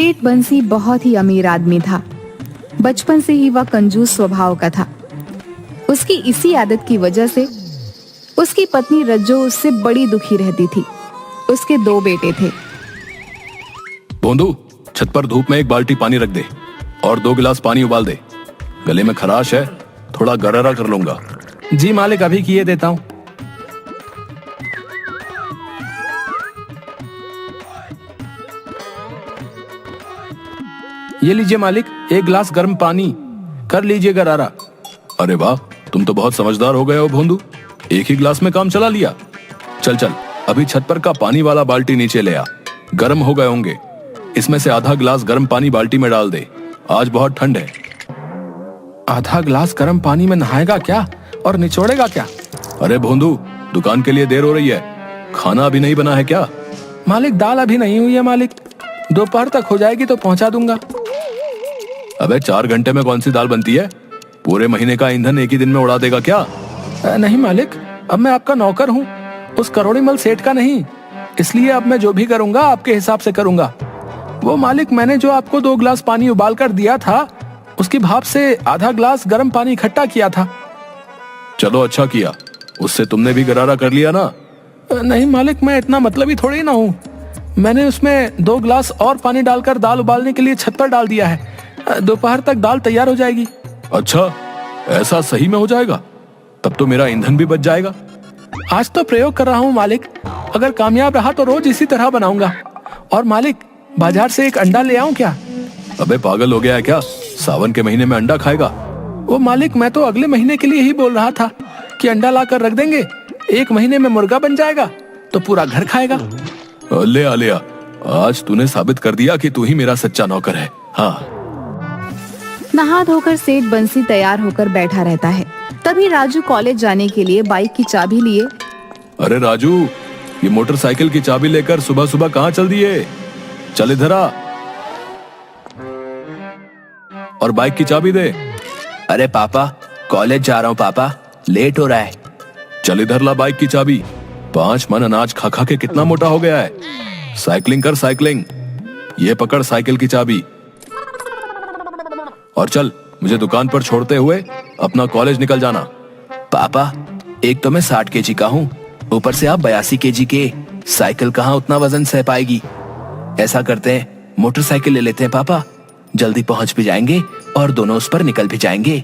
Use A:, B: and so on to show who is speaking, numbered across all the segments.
A: सेठ बंसी बहुत ही अमीर आदमी था। बचपन से ही वह कंजूस स्वभाव का था। उसकी इसी आदत की वजह से उसकी पत्नी रज्जो उससे बड़ी दुखी रहती थी। उसके 2 बेटे थे।
B: भोंदू, छत पर धूप में 1 बाल्टी पानी रख दे और 2 गिलास पानी उबाल दे। गले में खराश है, थोड़ा गरारा कर लूंगा।
C: जी मालिक, अभी किए देता हूँ। ये लीजिए मालिक, 1 गिलास गर्म पानी, कर लीजिए गरारा।
B: अरे वाह, तुम तो बहुत समझदार हो गए हो भोंदू, 1 ही गिलास में काम चला लिया। चल चल, अभी छत पर का पानी वाला बाल्टी नीचे ले आ। गर्म हो गए होंगे, इसमें से आधा गिलास गर्म पानी बाल्टी में डाल दे। आज बहुत ठंड है।
C: आधा गिलास गर्म पानी में नहाएगा क्या और निचोड़ेगा क्या?
B: अरे भोंदू, दुकान के लिए देर हो रही है, खाना अभी नहीं बना है क्या?
C: मालिक, दाल अभी नहीं हुई है मालिक, दोपहर तक हो जाएगी तो पहुंचा दूंगा।
B: अबे 4 घंटे में कौन सी दाल बनती है? पूरे महीने का ईंधन एक ही दिन में उड़ा देगा क्या?
C: नहीं मालिक, अब मैं आपका नौकर हूँ, उस करोड़ीमल सेठ का नहीं। इसलिए अब मैं जो भी करूंगा आपके हिसाब से करूंगा। वो मालिक, मैंने जो आपको 2 गिलास पानी उबाल कर दिया था, उसकी भाप से आधा गिलास गर्म पानी इकट्ठा किया था।
B: चलो अच्छा किया, उससे तुमने भी गरारा कर लिया ना।
C: नहीं मालिक, मैं इतना मतलबी थोड़ी ना हूँ। मैंने उसमें 2 गिलास और पानी डालकर दाल उबालने के लिए छत पर डाल दिया है। दोपहर तक दाल तैयार हो जाएगी।
B: अच्छा, ऐसा सही में हो जाएगा? तब तो मेरा ईंधन भी बच जाएगा।
C: आज तो प्रयोग कर रहा हूँ मालिक, अगर कामयाब रहा तो रोज इसी तरह बनाऊंगा। और मालिक, बाजार से एक अंडा ले आऊं क्या?
B: अबे पागल हो गया है क्या? सावन के महीने में अंडा खाएगा?
C: वो मालिक, मैं तो अगले महीने के लिए ही बोल रहा था कि अंडा लाकर रख देंगे, 1 महीने में मुर्गा बन जाएगा तो पूरा घर खाएगा।
B: ले आ, आज तूने साबित कर दिया कि तू ही मेरा सच्चा नौकर है। हाँ।
A: नहा धोकर सेठ बंसी तैयार होकर बैठा रहता है। तभी राजू कॉलेज जाने के लिए बाइक की चाबी लिए।
B: अरे राजू, ये मोटरसाइकिल की चाबी लेकर सुबह सुबह कहाँ चल दिए? चल इधर आ और बाइक की चाबी दे।
D: अरे पापा, कॉलेज जा रहा हूँ पापा, लेट हो रहा है।
B: चल इधर ला बाइक की चाबी। 5 मन अनाज खा खा के कितना मोटा हो गया है। साइकिलिंग कर, साइकिलिंग। ये पकड़ साइकिल की चाबी और चल, मुझे दुकान पर छोड़ते हुए अपना कॉलेज निकल जाना।
D: पापा, एक तो मैं 60 केजी का हूँ, ऊपर से आप 82 केजी के। साइकिल कहाँ उतना वजन सह पाएगी। ऐसा करते हैं, मोटरसाइकिल ले लेते हैं पापा, जल्दी पहुंच भी जाएंगे और दोनों उस पर निकल भी जाएंगे।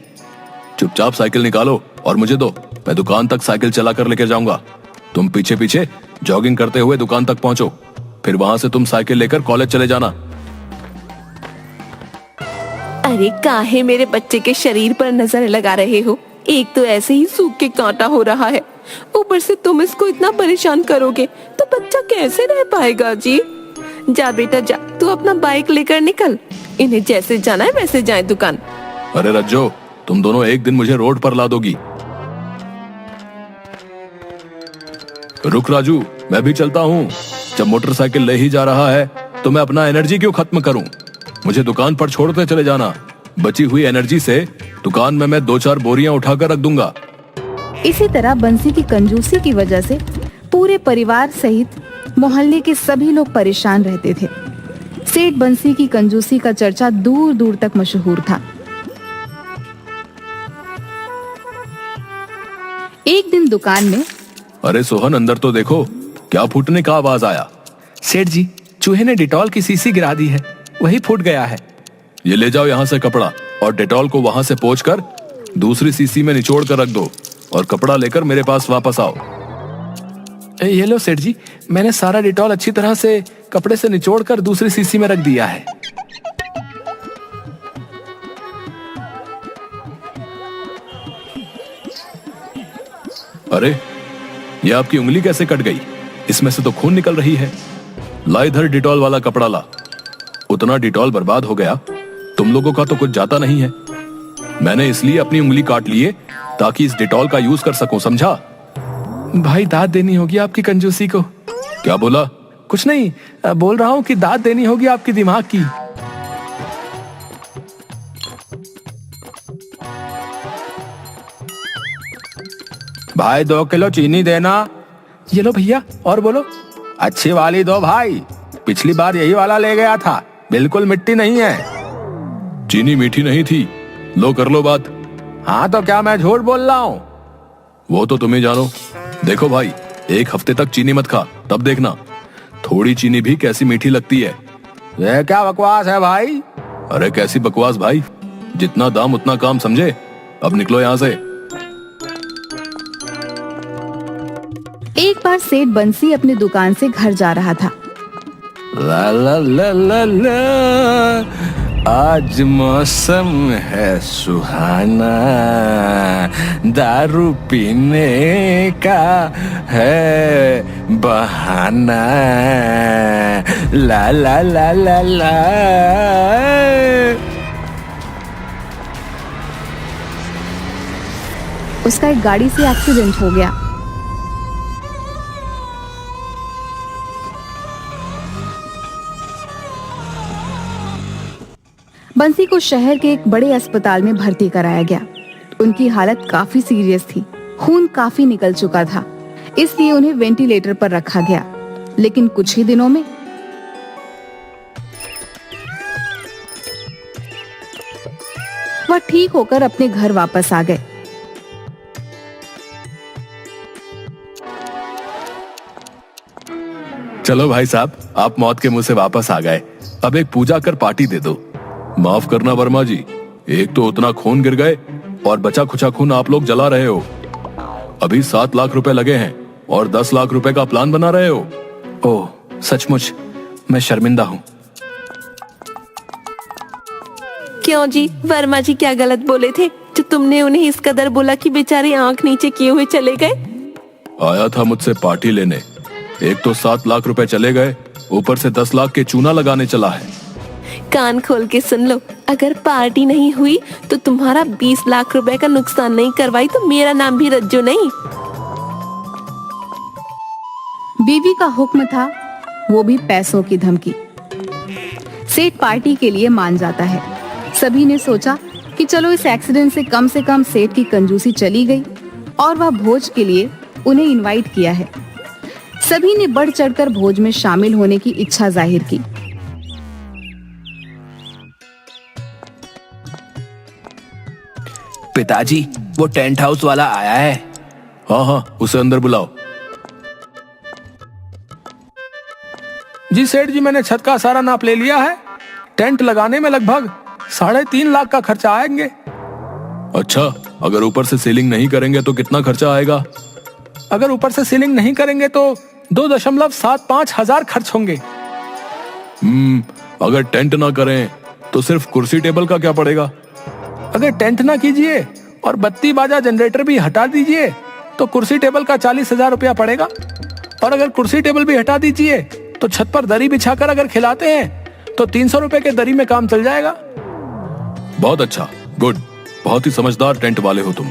B: चुपचाप साइकिल निकालो और मुझे दो, मैं दुकान तक साइकिल चला कर लेकर जाऊंगा। तुम पीछे पीछे जॉगिंग करते हुए दुकान तक पहुंचो, फिर वहां से तुम साइकिल लेकर कॉलेज चले जाना।
E: अरे काहे मेरे बच्चे के शरीर पर नजर लगा रहे हो? एक तो ऐसे ही सूख के कांटा हो रहा है, ऊपर से तुम इसको इतना परेशान करोगे तो बच्चा कैसे रह पाएगा जी? जा बेटा जा, तू अपना बाइक लेकर निकल, इन्हें जैसे जाना है वैसे जाए दुकान।
B: अरे रज्जो, तुम दोनों एक दिन मुझे रोड पर ला दोगी। रुक राजू, मैं भी चलता हूँ। जब मोटरसाइकिल ले ही जा रहा है तो मैं अपना एनर्जी क्यों खत्म करूँ? मुझे दुकान पर छोड़ते चले जाना। बची हुई एनर्जी से दुकान में मैं 2-4 बोरियां उठाकर रख दूंगा।
A: इसी तरह बंसी की कंजूसी की वजह से पूरे परिवार सहित मोहल्ले के सभी लोग परेशान रहते थे। सेठ बंसी की कंजूसी का चर्चा दूर दूर तक मशहूर था। एक दिन दुकान में,
B: अरे सोहन, अंदर तो देखो, क्या फूटने का आवाज आया?
C: सेठ जी, चूहे ने डिटॉल की शीशी गिरा दी है, वही फूट गया है।
B: ये ले जाओ यहाँ से कपड़ा और डेटॉल को वहां से पोंछकर दूसरी शीशी में निचोड़ कर रख दो और कपड़ा लेकर मेरे पास वापस आओ।
C: ये लो सेठ जी, मैंने सारा डिटॉल अच्छी तरह से कपड़े से निचोड़ कर दूसरी शीशी में रख दिया है।
B: अरे, ये आपकी उंगली कैसे कट गई? इसमें से तो खून निकल रही है। ला इधर डिटॉल वाला कपड़ा ला। उतना डिटॉल बर्बाद हो गया, तुम लोगों का तो कुछ जाता नहीं है। मैंने इसलिए अपनी उंगली काट लिए ताकि इस डिटॉल का यूज कर सकूं, समझा?
C: भाई, दाद देनी होगी आपकी कंजूसी को।
B: क्या बोला?
C: कुछ नहीं, बोल रहा हूँ कि दाद देनी होगी आपकी दिमाग की।
D: भाई 2 किलो चीनी देना।
C: ये लो भैया, और बोलो।
D: अच्छी वाली दो भाई, पिछली बार यही वाला ले गया था,
C: बिल्कुल मिट्टी नहीं है।
B: चीनी मीठी नहीं थी। लो कर लो बात।
C: हाँ तो क्या मैं झूठ बोल रहा हूँ?
B: वो तो तुम ही जानो। देखो भाई, एक हफ्ते तक चीनी मत खा, तब देखना थोड़ी चीनी भी कैसी मीठी लगती है।
C: ये क्या बकवास है भाई?
B: अरे कैसी बकवास भाई, जितना दाम उतना काम, समझे? अब निकलो यहाँ से।
A: एक बार सेठ बंसी अपनी दुकान से घर जा रहा था।
D: ला ला ला ला ला, आज मौसम है सुहाना, दारू पीने का है बहाना, ला ला ला ला ला।
A: उसका एक गाड़ी से एक्सीडेंट हो गया। बंसी को शहर के एक बड़े अस्पताल में भर्ती कराया गया। उनकी हालत काफी सीरियस थी, खून काफी निकल चुका था, इसलिए उन्हें वेंटिलेटर पर रखा गया। लेकिन कुछ ही दिनों में वह ठीक होकर अपने घर वापस आ गए।
B: चलो भाई साहब, आप मौत के मुंह से वापस आ गए। अब एक पूजा कर पार्टी दे दो। माफ करना वर्मा जी, एक तो उतना खून गिर गए और बचा खुचा खून आप लोग जला रहे हो। अभी 7 लाख रुपए लगे हैं और 10 लाख रुपए का प्लान बना रहे हो।
D: ओह, सचमुच मैं शर्मिंदा हूँ।
E: क्यों जी, वर्मा जी क्या गलत बोले थे जो तुमने उन्हें इस कदर बोला कि बेचारे आंख नीचे किए हुए चले गए?
B: आया था मुझसे पार्टी लेने, एक तो 7 लाख रुपए चले गए, ऊपर से 10 लाख के चूना लगाने चला है।
E: कान खोल के सुन लो, अगर पार्टी नहीं हुई तो तुम्हारा 20 लाख रुपए का नुकसान नहीं करवाई तो मेरा नाम भी रज्जू नहीं।
A: बीवी का हुक्म था, वो भी पैसों की धमकी। सेठ पार्टी के लिए मान जाता है। सभी ने सोचा कि चलो इस एक्सीडेंट से कम सेठ की कंजूसी चली गई और वह भोज के लिए उन्हें इनवाइट किया है। सभी ने बढ़ चढ़कर भोज में शामिल होने की इच्छा जाहिर की।
D: पिताजी, वो टेंट हाउस वाला आया है।
B: हाँ हाँ, उसे अंदर बुलाओ।
C: जी सेठ जी, मैंने छत का सारा नाप ले लिया है। टेंट लगाने में लगभग 3.5 लाख का खर्चा आएंगे।
B: अच्छा, अगर ऊपर से सीलिंग नहीं करेंगे तो कितना खर्चा आएगा?
C: अगर ऊपर से सीलिंग नहीं करेंगे तो 2.75 हजार खर्च होंगे।
B: अगर टेंट ना करें तो सिर्फ कुर्सी टेबल का क्या पड़ेगा?
C: अगर टेंट ना कीजिए और बत्ती बाजा जनरेटर भी हटा दीजिए तो कुर्सी टेबल का 40,000 रुपया पड़ेगा। और अगर कुर्सी टेबल भी हटा दीजिए तो छत पर दरी बिछाकर अगर खिलाते हैं तो 300 रुपए के दरी में काम चल जाएगा।
B: बहुत अच्छा, गुड, बहुत ही समझदार टेंट वाले हो तुम।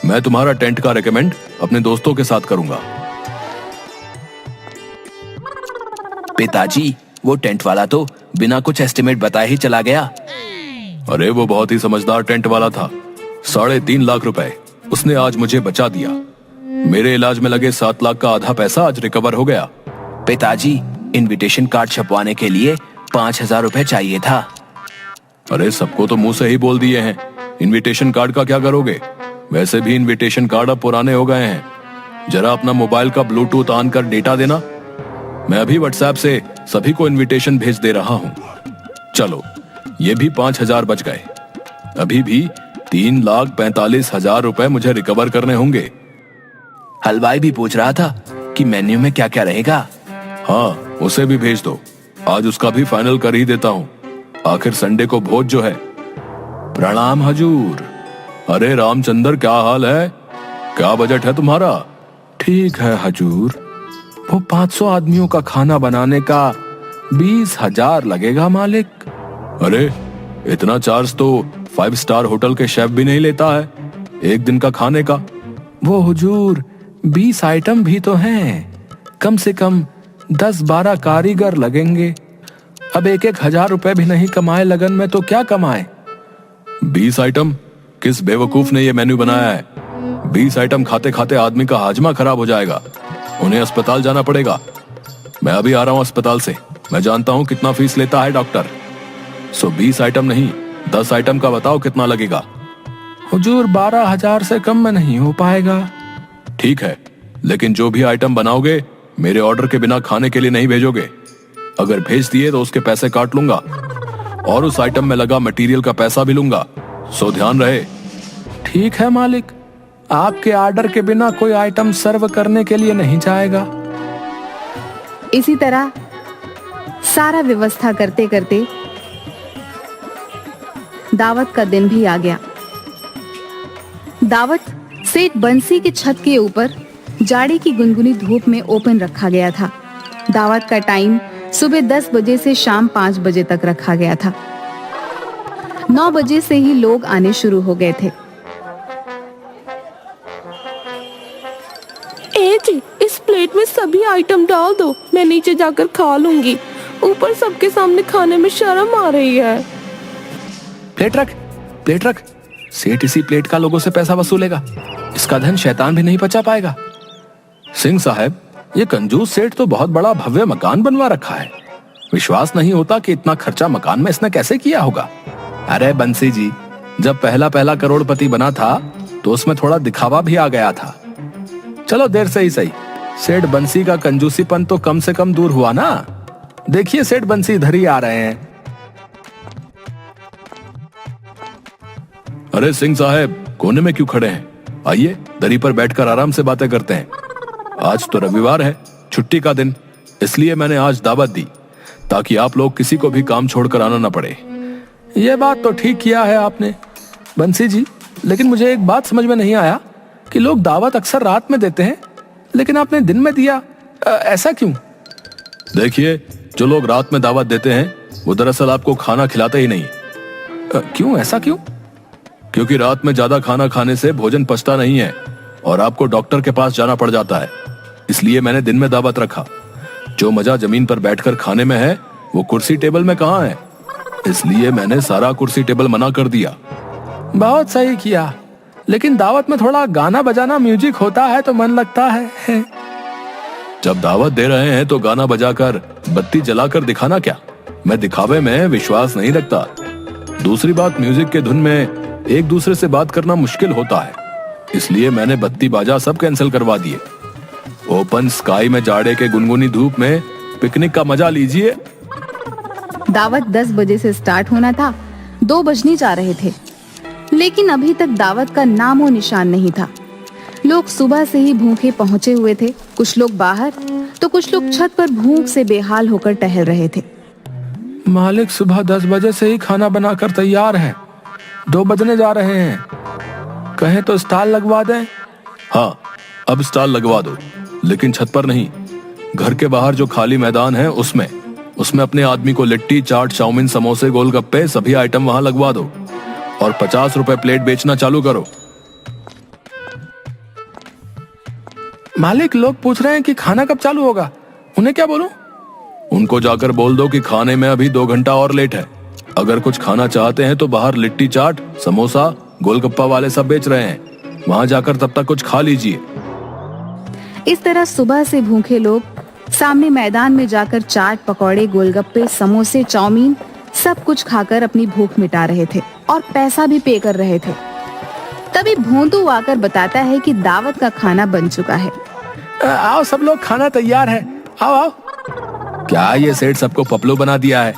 B: मैं तुम्हारा टेंट का रेकमेंड अपने दोस्तों के साथ करूंगा।
D: पिताजी, वो टेंट वाला तो बिना कुछ एस्टिमेट बताए ही चला गया।
B: अरे वो बहुत ही समझदार टेंट वाला था। 3.5 लाख रुपए उसने आज मुझे बचा दिया। मेरे इलाज में लगे 7 लाख का आधा पैसा आज रिकवर हो गया।
D: पिताजी, इनविटेशन कार्ड छपवाने के लिए 5,000 रुपए चाहिए था।
B: अरे सबको तो मुंह से ही बोल दिए हैं, इनविटेशन कार्ड का क्या करोगे? वैसे भी इनविटेशन कार्ड अब पुराने हो गए हैं। जरा अपना मोबाइल का ब्लूटूथ ऑन कर डेटा देना। मैं अभी व्हाट्सएप से सभी को इनविटेशन भेज दे रहा हूँ। चलो, ये भी 5,000 बच गए। अभी भी 3,45,000 रुपए मुझे रिकवर करने होंगे।
D: हलवाई भी पूछ रहा था कि मेन्यू में क्या क्या रहेगा।
B: हाँ, उसे भी भेज दो। आज उसका भी फाइनल कर ही देता हूँ। आखिर संडे को भोज जो है। प्रणाम हजूर। अरे रामचंद्र, क्या हाल है? क्या बजट है तुम्हारा?
C: ठीक है हजूर, वो 500 आदमियों का खाना बनाने का 20,000 लगेगा मालिक।
B: अरे इतना चार्ज तो 5 स्टार होटल के शेफ भी नहीं लेता है एक दिन का खाने का।
C: वो हुजूर 20 आइटम भी तो हैं, कम से कम 10-12 कारीगर लगेंगे। अब 1,000 रुपए भी नहीं कमाए लगन में तो क्या कमाए?
B: 20 आइटम? किस बेवकूफ ने ये मेन्यू बनाया है? 20 आइटम खाते खाते आदमी का हाजमा खराब हो जाएगा। उन्हें अस्पताल जाना पड़ेगा। मैं अभी आ रहा हूँ अस्पताल से। मैं जानता हूँ कितना फीस लेता है डॉक्टर। 20 आइटम नहीं, 10 आइटम का बताओ कितना लगेगा।
C: हुजूर 12,000 से कम में नहीं हो पाएगा।
B: ठीक है, लेकिन जो भी आइटम बनाओगे मेरे ऑर्डर के बिना खाने के लिए नहीं भेजोगे। अगर भेज दिए तो उसके पैसे काट लूंगा और उस आइटम में लगा मटेरियल का पैसा भी लूंगा, सो ध्यान रहे।
C: ठीक है मालिक, आपके ऑर्डर के बिना कोई आइटम सर्व करने के लिए नहीं जाएगा।
A: इसी तरह सारा व्यवस्था करते करते दावत का दिन भी आ गया। दावत सेठ बंसी की छत के ऊपर जाड़े की गुनगुनी धूप में ओपन रखा गया था। दावत का टाइम सुबह 10 बजे से शाम 5 बजे तक रखा गया था। 9 बजे से ही लोग आने शुरू हो गए थे।
E: ए जी, इस प्लेट में सभी आइटम डाल दो, मैं नीचे जाकर खा लूंगी। ऊपर सबके सामने खाने में शर्म आ रही है।
D: प्लेट रख, प्लेट रख। सेठ इसी प्लेट का लोगों से पैसा वसूलेगा। इसका धन शैतान भी नहीं बचा पाएगा।
B: सिंह साहब, ये कंजूस सेठ तो बहुत बड़ा भव्य मकान बनवा रखा है। विश्वास नहीं होता कि इतना खर्चा मकान में इसने कैसे किया होगा।
D: अरे बंसी जी, जब पहला पहला करोड़पति बना था तो उसमें थोड़ा दिखावा भी आ गया था।
C: चलो देर से ही सही, सेठ बंसी का कंजूसीपन तो कम से कम दूर हुआ ना। देखिए सेठ बंसी इधर ही आ रहे हैं।
B: अरे सिंह साहब, कोने में क्यों खड़े हैं? आइए दरी पर बैठकर आराम से बातें करते हैं। आज तो रविवार है, छुट्टी का दिन, इसलिए मैंने आज दावत दी ताकि आप लोग किसी को भी काम छोड़कर आना न पड़े।
C: ये बात तो ठीक किया है आपने बंसी जी, लेकिन मुझे एक बात समझ में नहीं आया कि लोग दावत अक्सर रात में देते हैं, लेकिन आपने दिन में दिया, ऐसा क्यों?
B: देखिए, जो लोग रात में दावत देते हैं वो दरअसल आपको खाना खिलाते ही नहीं।
C: क्यों, ऐसा क्यों?
B: क्योंकि रात में ज्यादा खाना खाने से भोजन पचता नहीं है और आपको डॉक्टर के पास जाना पड़ जाता है। इसलिए मैंने दिन में दावत रखा। जो मजा जमीन पर बैठकर खाने में है वो कुर्सी टेबल में कहाँ है, इसलिए मैंने सारा कुर्सी टेबल मना कर दिया।
C: बहुत सही किया, लेकिन दावत में थोड़ा गाना बजाना, म्यूजिक होता है तो मन लगता है।
B: जब दावत दे रहे हैं तो गाना बजाकर बत्ती जलाकर दिखाना क्या? मैं दिखावे में विश्वास नहीं रखता। दूसरी बात, म्यूजिक के धुन में एक दूसरे से बात करना मुश्किल होता है, इसलिए मैंने बत्ती बाजा सब कैंसिल करवा दिए। ओपन स्काई में जाड़े के गुनगुनी धूप में पिकनिक का मजा लीजिए।
A: दावत 10 बजे से स्टार्ट होना था, 2 बजने जा रहे थे, लेकिन अभी तक दावत का नामो निशान नहीं था। लोग सुबह से ही भूखे पहुंचे हुए थे। कुछ लोग बाहर तो कुछ लोग छत पर भूख से बेहाल होकर टहल रहे थे।
C: मालिक सुबह 10 बजे से ही खाना बनाकर तैयार है, 2 बजने जा रहे हैं, कहें तो स्टॉल लगवा दें।
B: हाँ, अब स्टॉल लगवा दो, लेकिन छत पर नहीं। घर के बाहर जो खाली मैदान है उसमें अपने आदमी को लिट्टी, चाट, चाउमीन, समोसे, गोलगप्पे सभी आइटम वहां लगवा दो और 50 रुपए प्लेट बेचना चालू करो।
C: मालिक, लोग पूछ रहे हैं कि खाना कब चालू होगा, उन्हें क्या बोलूं?
B: उनको जाकर बोल दो कि खाने में अभी 2 घंटा और लेट है। अगर कुछ खाना चाहते हैं तो बाहर लिट्टी, चाट, समोसा, गोलगप्पा वाले सब बेच रहे हैं, वहां जाकर तब तक कुछ खा लीजिए।
A: इस तरह सुबह से भूखे लोग सामने मैदान में जाकर चाट, पकौड़े, गोलगप्पे, समोसे, चाउमीन सब कुछ खाकर अपनी भूख मिटा रहे थे और पैसा भी पे कर रहे थे। तभी भोंदू आकर बताता है कि दावत का खाना बन चुका है।
C: आओ सब लोग, खाना तैयार है, आओ आओ।
B: क्या ये सेठ सबको पपलू बना दिया है?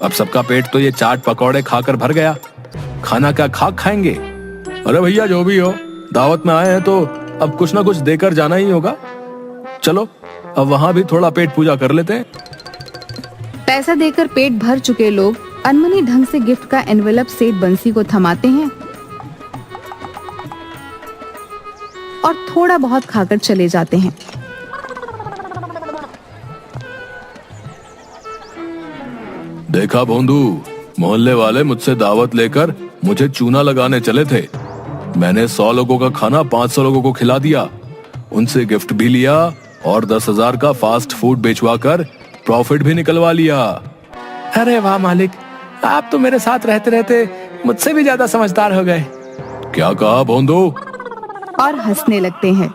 B: अब सबका पेट तो ये चाट पकौड़े खाकर भर गया, खाना क्या खाक खाएंगे? अरे भैया, जो भी हो, दावत में आए हैं तो अब कुछ ना कुछ देकर जाना ही होगा। चलो अब वहां भी थोड़ा पेट पूजा कर लेते हैं।
A: पैसा देकर पेट भर चुके लोग अनमनी ढंग से गिफ्ट का एनवेलप सेठ बंसी को थमाते हैं और थोड़ा बहुत खाकर चले जाते हैं।
B: देखा भोंदू, मोहल्ले वाले मुझसे दावत लेकर मुझे चूना लगाने चले थे। मैंने 100 लोगों का खाना 500 लोगों को खिला दिया, उनसे गिफ्ट भी लिया और 10,000 का फास्ट फूड बेचवा कर प्रॉफिट भी निकलवा लिया।
C: अरे वाह मालिक, आप तो मेरे साथ रहते रहते मुझसे भी ज्यादा समझदार हो गए।
B: क्या कहा भोंदू?
A: और हंसने लगते हैं।